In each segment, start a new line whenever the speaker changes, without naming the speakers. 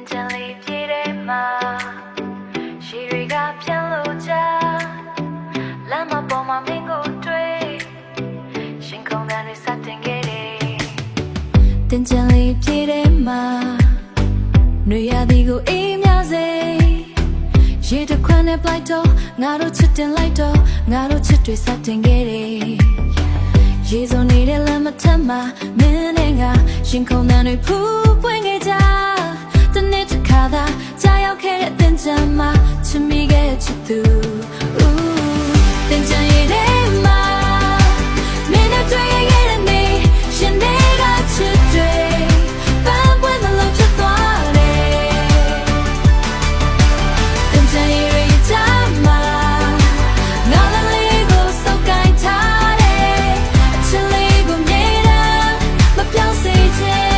တင်ကြလေးပြေးတယ်မှာရှည်တွေကပြန်လို့ကြလမ်းမပေါ်မှာမင်းကိုတွေ့ရှင်ခုန်တဲ့စတင်ခဲ့တယ်တင်ကြလေးပြေးတယ်မှာနှွေရသည်ကိုအေးမြစေရေတခွန်းနဲ့ပလိုက်တော့ငါတို့ချစ်တင်လိုက်တော့ငါတို့ချစ်တွေစတင်ခဲ့တယ်ရေစုံနေတဲ့လမ်းမထမ်းမှာမင်းနဲ့ငါရှင်ခုန်တဲ့ဖူးပွင့်ခဲ့ကြတနေ့တစ်ခါသာကြာရောက်ခဲ့တဲ့တင်ကြမှာချစ်မိခဲ့ချစ်သူတင်ကြရတဲ့မှာမင်းနဲ့တွေ့ခဲ့တဲ့နေ့ရှင်တွေကချစ်တွေပန်းပွင့်မလို့ဖြစ်သွားတယ်တင်ကြရတဲ့ချမ်းမှာငါလည်းလေးကိုစောက်ကိုင်းထားတယ်အချစ်လေးကိုမြေတာမပြောင်းစေချင်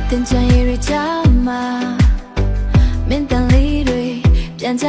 တင်ကြရတဲ့ချမ်းမှာမင်းတန်လေးတွေပြန်ကြ